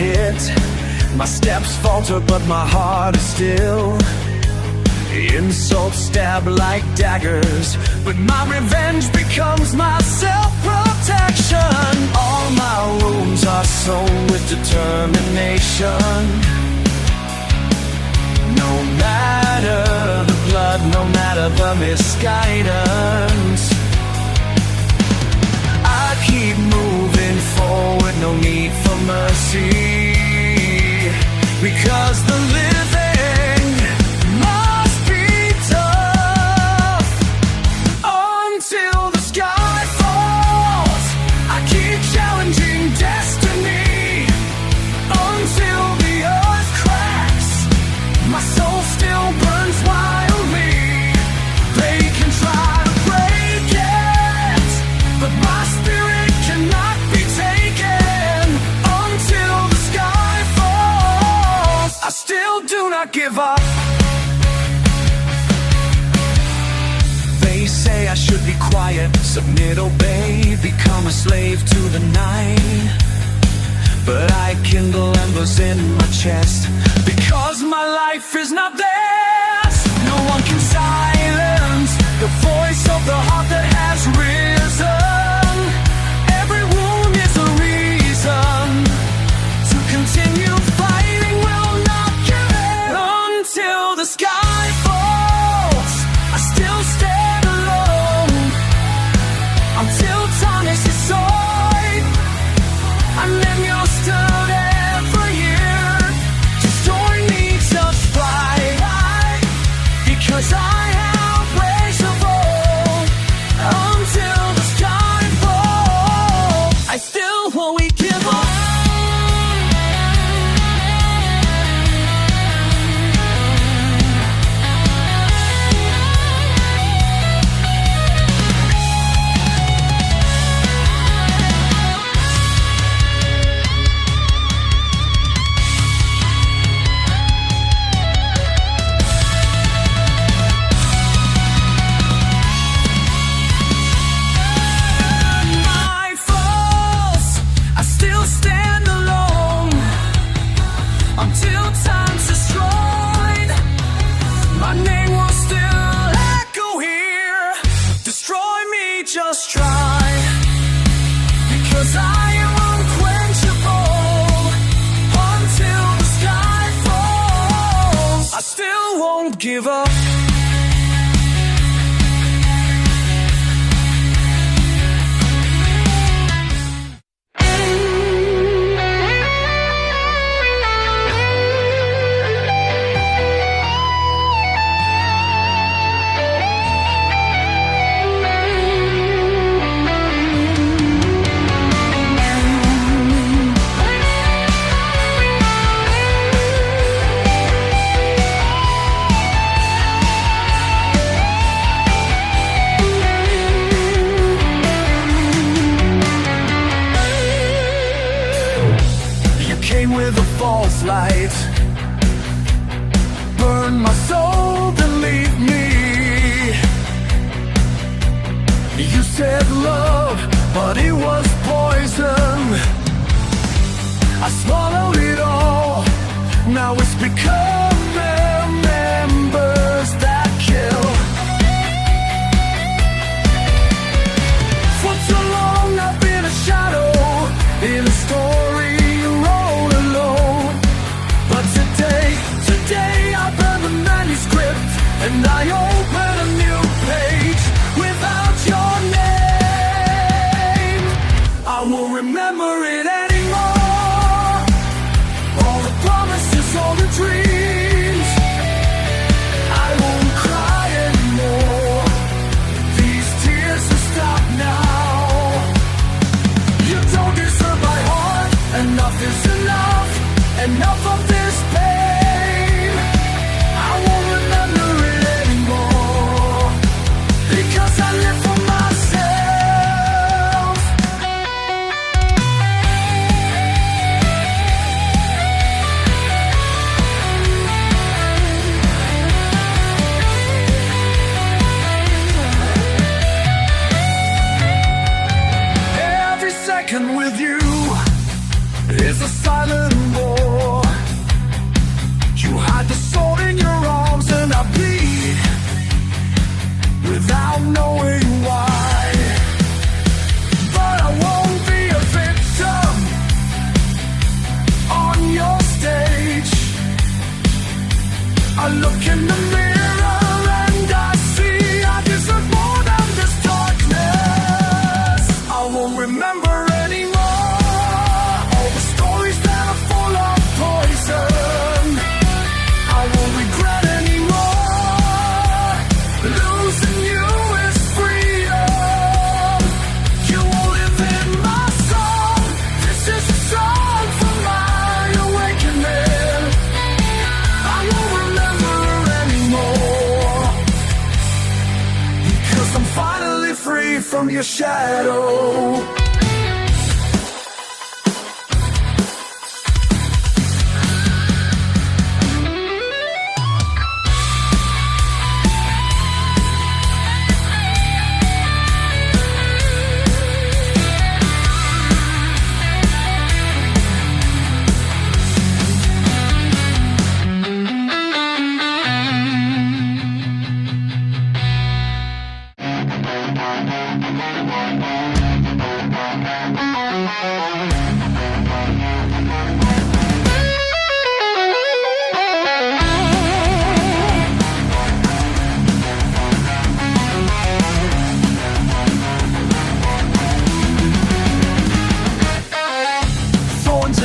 hit. My steps falter, but my heart is still. Insults stab like daggers, but my revenge becomes my self-protection. All my wounds are sewn with determination. No matter the blood, no matter the misguidance, I keep moving forward, no need for mercy, because the living must be tough. Until the sky falls, I keep challenging destiny. Until the earth cracks, my soul still burns wildly. They can try to break it, but my spirit cannot be taken. Until the sky falls, I still do not give up. They say I should be quiet, submit, obey, become a slave to the night. But I kindle embers in my chest, because my life is not theirs. No one can silence the voice of the heart that has risen. Every wound is a reason to continue fighting. Will not give in. Until the sky falls, I still stand alone. Until time is destroyed, and then you're stood every year, destroying me just right, because I have ways of old. Until the sky falls, I still won't give up. Until time's destroyed, my name will still echo here. Destroy me, just try, because I am unquenchable. Until the sky falls, I still won't give up. With a false light, burn my soul, believe me. You said love, but it was poison. I swallowed it all, now it's become members that kill. For too long I've been a shadow in a story. Today I burn the manuscript, and I open a new page without your name. I won't remember it anymore. All the promises, all the dreams. I won't cry anymore. These tears will stop now. You don't deserve my heart. Enough is enough. Enough of this pain. I won't remember it anymore, because I live for myself. Every second with you is a silent look in the mirror and I see I deserve more than this darkness. I won't remember anymore all the stories that are full of poison. I won't regret anymore. Losing you is freedom. You will live in my song. This is a song for my awakening. I won't remember anymore, because I'm finally free from your shadow.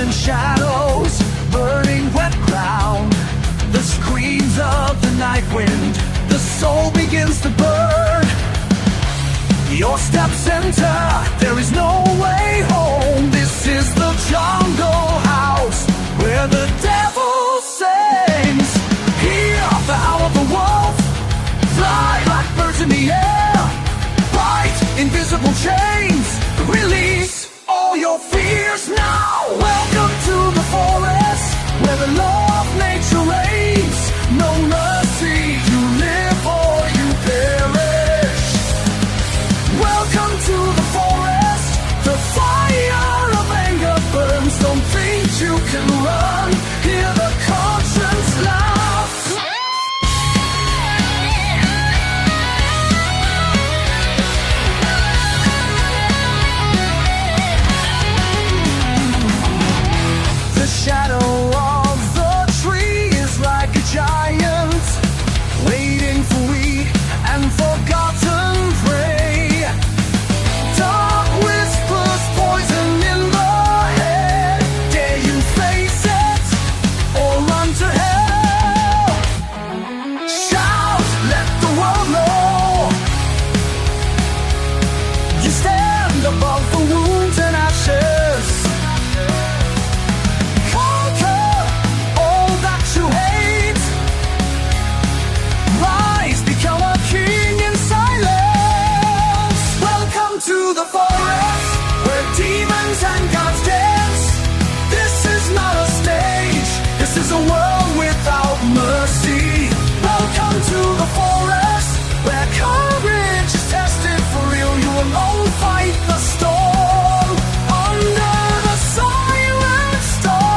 And shadows, burning wet ground, the screams of the night wind, the soul begins to burn. Your steps enter, there is no way home. This is the jungle house where the devil sings. Hear the howl of the wolf, fly like birds in the air, bite invisible chains, release all your fears now. Welcome to the forest, where the law of nature reigns. No mercy, you live or you perish. Welcome to the forest, the fire of anger burns. Don't think you can run, hear the conscience laugh. Shadow of the tree is like a giant, waiting for weak and forgotten prey. Dark whispers, poison in the head. Dare you face it or run to hell? Shout, let the world know you stand above the wounds and ashes. To the forest, where demons and gods dance. This is not a stage, this is a world without mercy. Welcome to the forest, where courage is tested for real. You alone fight the storm, under the silent stars.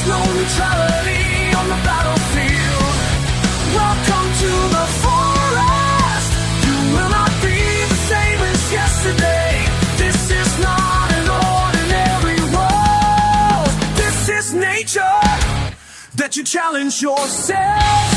Neutrality on the battlefield. Welcome to the forest. You will not be the same as yesterday. This is not an ordinary world. This is nature that you challenge yourself.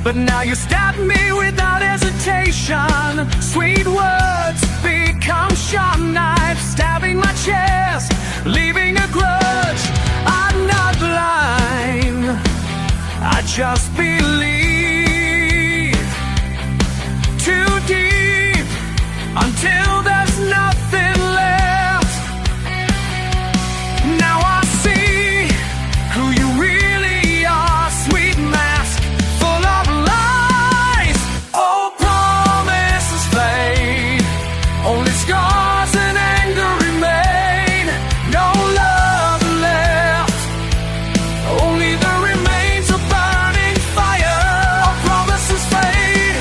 But now you stab me without hesitation. Sweet words become sharp knives, stabbing my chest, leaving a grudge. I'm not blind, I just believe too deep until there's nothing left. Now I see who you really are, sweet mask full of lies. Oh, promises fade, only scars and anger remain. No love left, only the remains of burning fire. Oh, promises fade,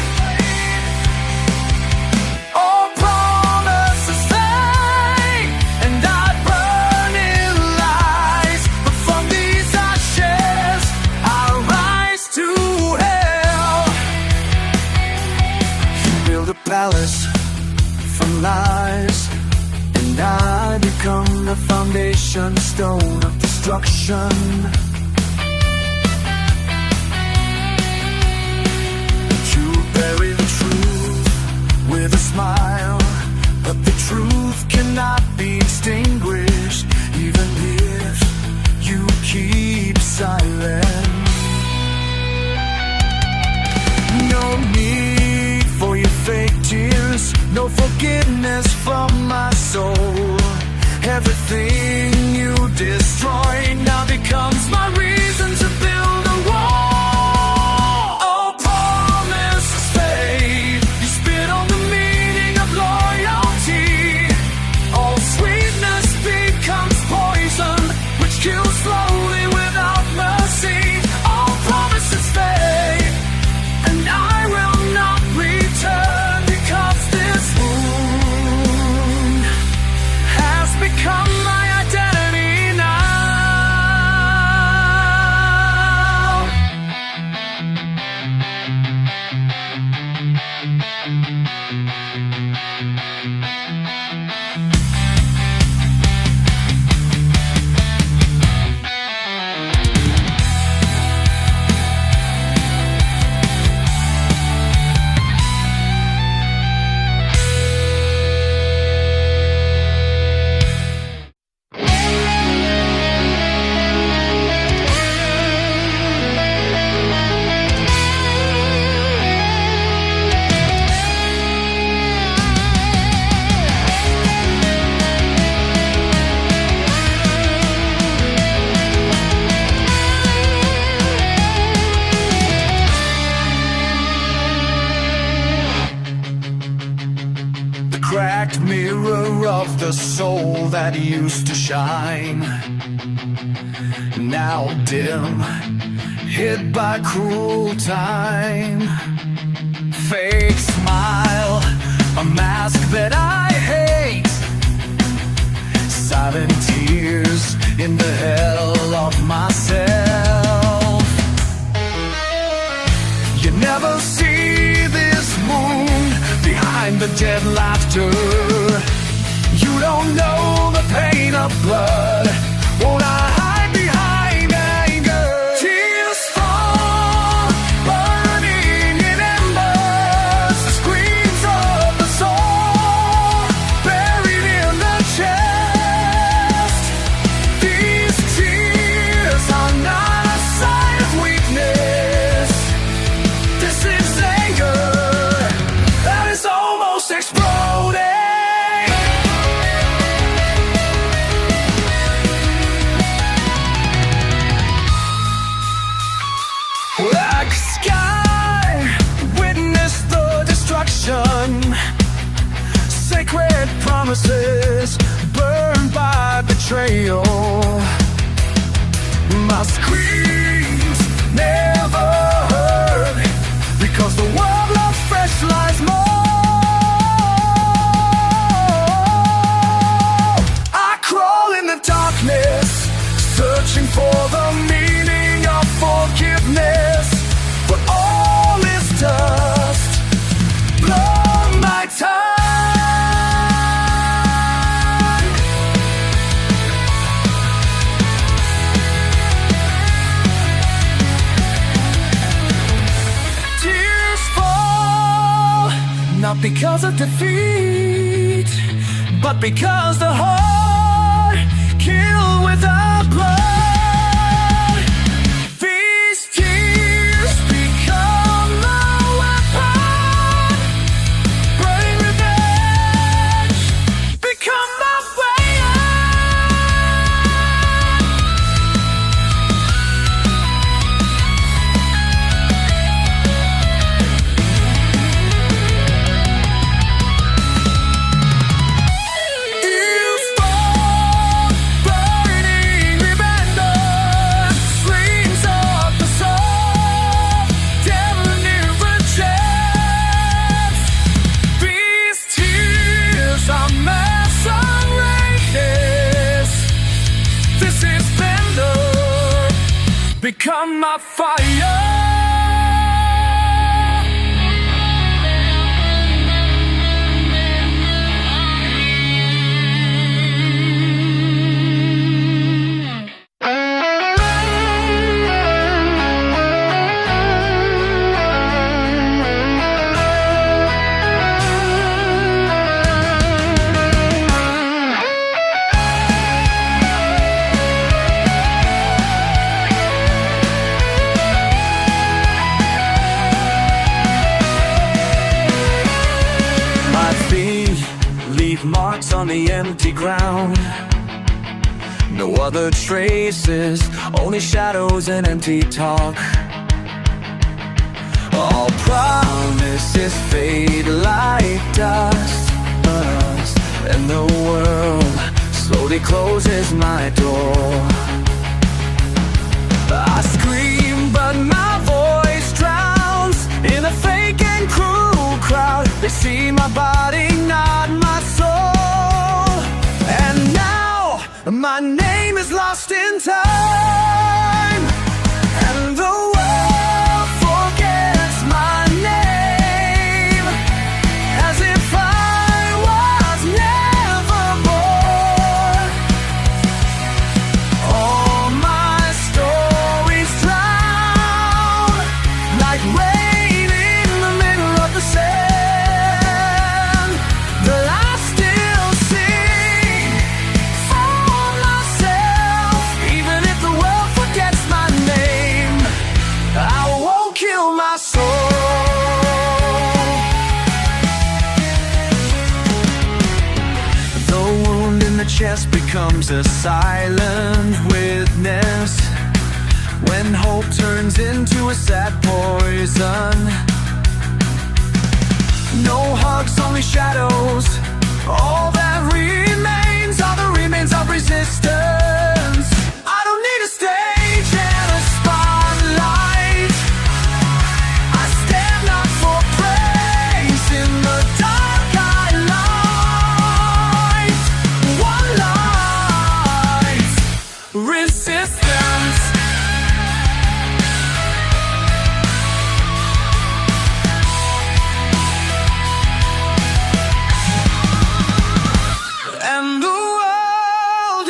oh, promises fade, and I burn in lies. But from these ashes I rise to hell. You build a palace from lies, and I become the foundation stone of destruction. You bury the truth with a smile, but the truth cannot be extinguished, even if you keep silent. No need for your fake tears, no forgiveness from my soul. Everything you destroy now becomes my reason to build a wall. Oh, promises fade, you spit on the meaning of loyalty. All sweetness becomes poison, which kills slowly without mercy. All promises fade, and I will not return, because this wound has become my identity now. Cracked mirror of the soul that used to shine, now dim, hid by cruel time. Fake smile, a mask that I hate, silent tears in the hell of myself. You never see this moon behind the dead laughter. You don't know the pain of blood. Won't I hide behind anger? Tears fall, burning in embers, screams of the soul, buried in the chest. These tears are not a sign of weakness. This is anger that is almost exploding. Like sky, witness the destruction. Sacred promises burned by betrayal. My screams never heard, because the world of fresh lies more. I crawl in the darkness, searching for the meaning of forgiveness, but all is dust. Blow my tongue. because of defeat, but because the heart killed without blood. These tears become my weapon. Burning revenge become my weapon. Become my fire. Marks on the empty ground, no other traces, only shadows and empty talk. All promises fade like dust, and the world slowly closes my door. I scream but my voice drowns in a fake and cruel crowd. They see my body, not my soul. And now my name is lost in time, and the world forgets my name, as if I was never born. All my stories drown like rain in the middle of the sand. But I still sing for myself, even if the world forgets my name. I won't kill my soul. The wound in the chest becomes a silent witness when hope turns into a sad poison. No hugs, only shadows. All that remains are the remains of resistance. I don't need a stage and a spotlight. I stand up for praise in the dark I light. One light, resistance. And the world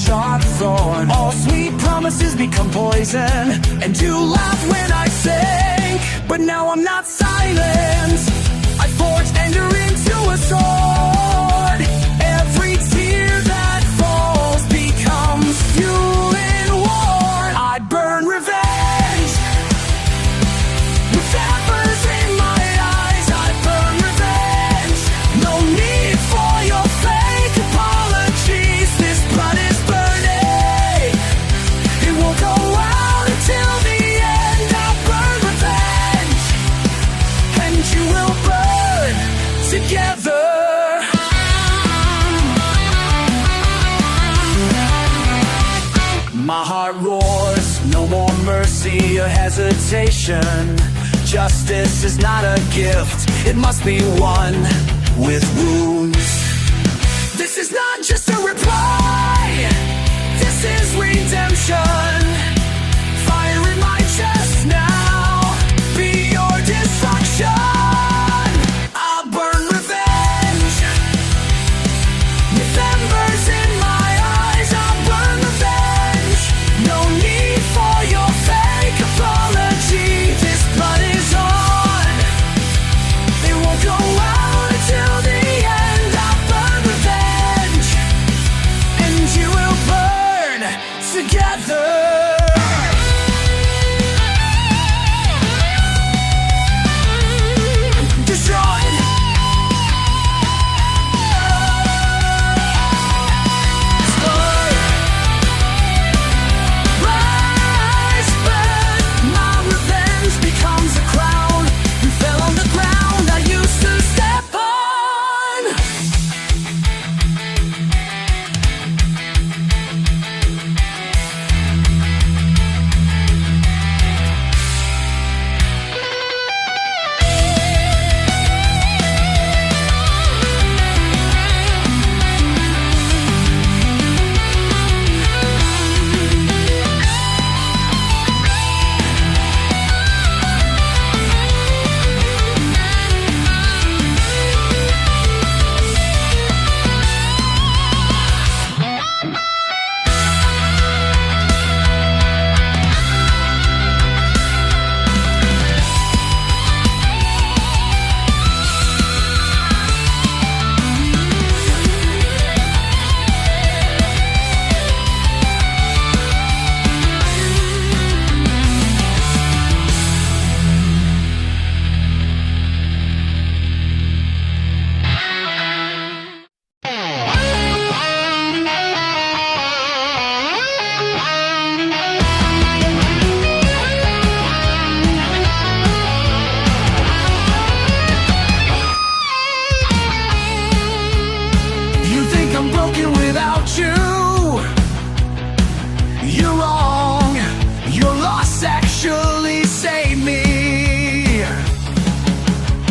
sharp thorn. All sweet promises become poison, and you laughed when I sang. But now I'm not silent, I forged anger into a sword. Every tear that falls becomes fuel in war. I burn revenge with embers in my eyes. I burn revenge. No need for your fake apologies. This blood is burning. It won't go out until the end. I burn revenge, and you will burn together. My heart roars, no more mercy or hesitation. Justice is not a gift, it must be won with wounds. This is not just a reply, this is redemption. Fire in my chest now, be your destruction. I'll burn revenge with embers in my eyes. I'll burn revenge. No need for your fake apology. This blood is on. It won't go out until the end. I'll burn revenge, and you will burn together. Destroyed. Rise, burn. My revenge becomes a crown. You fell on the ground I used to step on. You think I'm broken without you? You're wrong. Your loss actually saved me.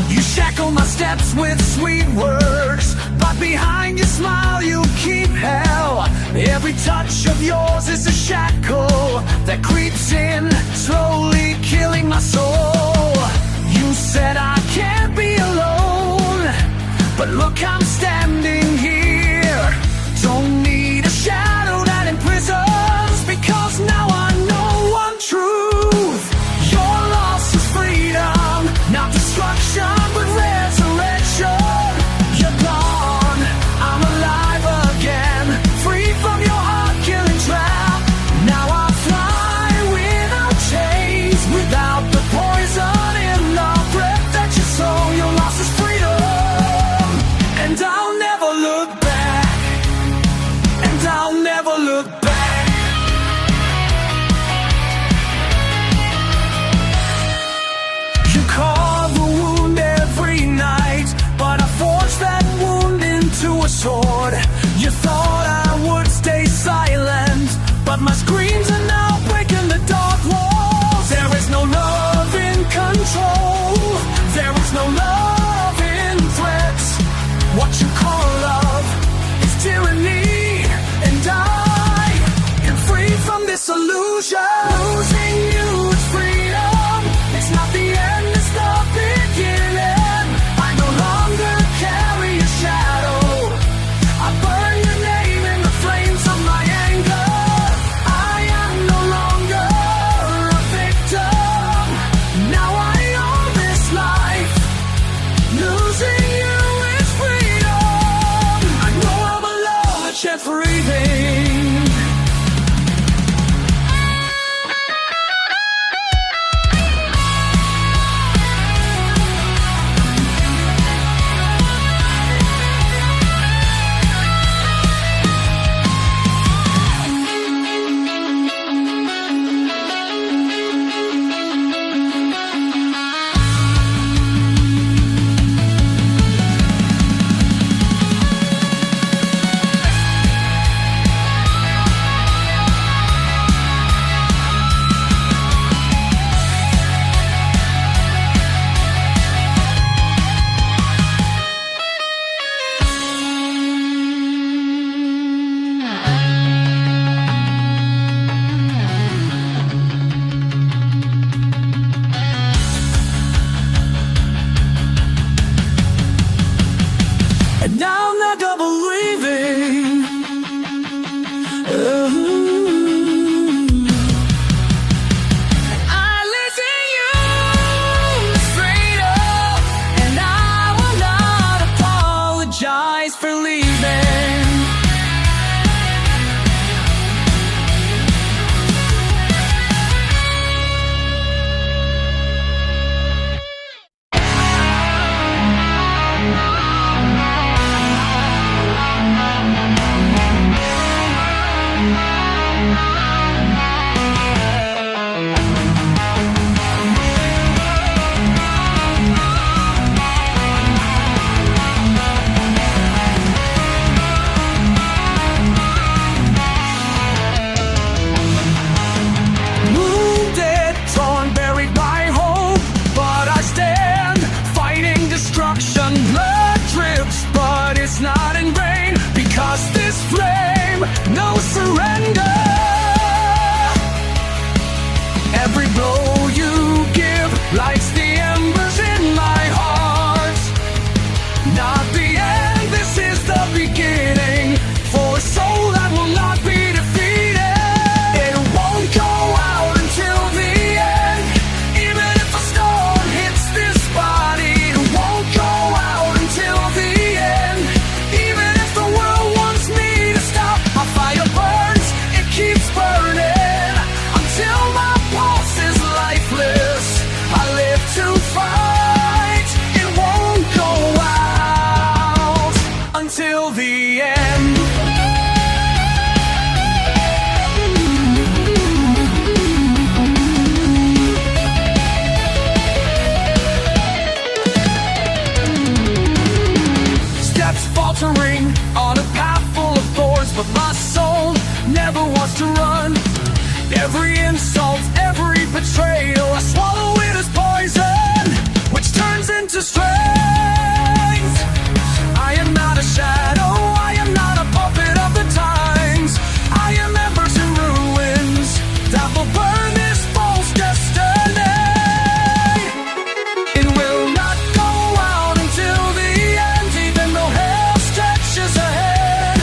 You shackle my steps with sweet words, but behind your smile you keep hell. Every touch of yours is a shackle that creeps in, slowly killing my soul. You said I can't be alone, but look, I'm standing here. Don't need a shadow that imprisons, because now I know one truth. Your loss is freedom, not destruction, but resurrection. You're gone, I'm alive again, free from your heart-killing trap. Now I fly without chains, without the poison in the breath that to run. Every insult, every betrayal, I swallow it as poison, which turns into strength. I am not a shadow, I am not a puppet of the times. I am embers and ruins that will burn this false destiny. It will not go out until the end, even though hell stretches ahead.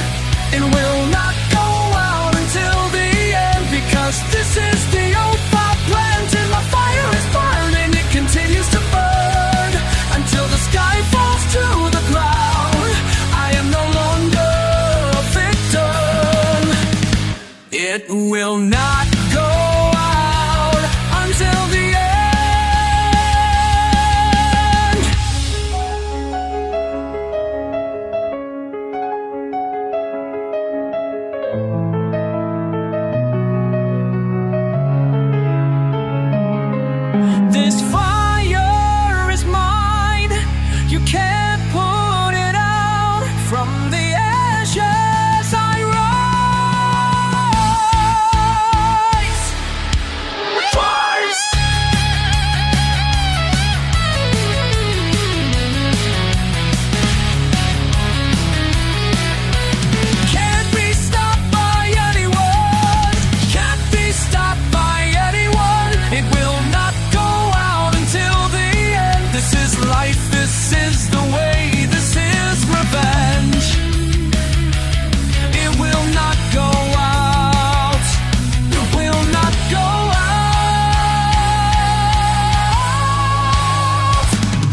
It will not go out until the end, because this is the oath I planted. My fire is burning, it continues to burn until the sky falls to the ground. I am no longer a victim. It will not go out until the end. This fire is mine, you can't put it out. From the ashes I rise. Rise! Can't be stopped by anyone. Can't be stopped by anyone. It will not go out until the end. This is life, this is the way, this is revenge. It will not go out. It will not go out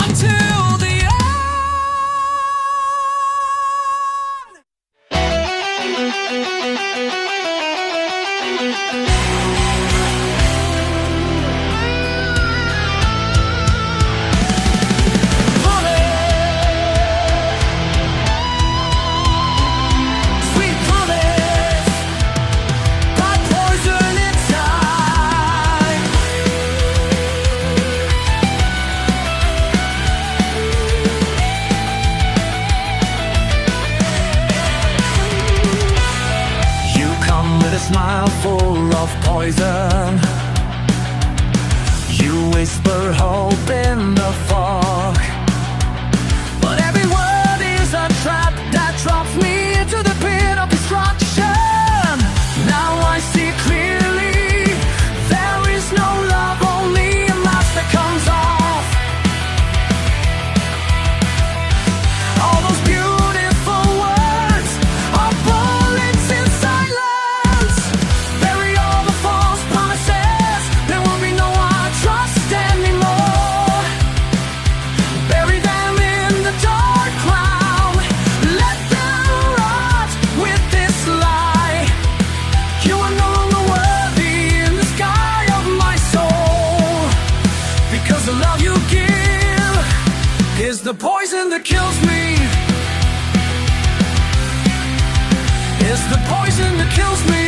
until the sweet promise, got poison inside. You come with a smile full of poison. You whisper hope in the fog, but every word is a trap that drops me into the pit of destruction. Now I see clearly, there is no love, only a mask that comes off. All those beautiful words are bullets in silence. Bury all the false promises, there will be no one trust anymore. Bury them in the dark cloud, let them rot with this lie. You are no longer worthy in the sky of my soul, because the love you give is the poison that kills me. Is the poison that kills me.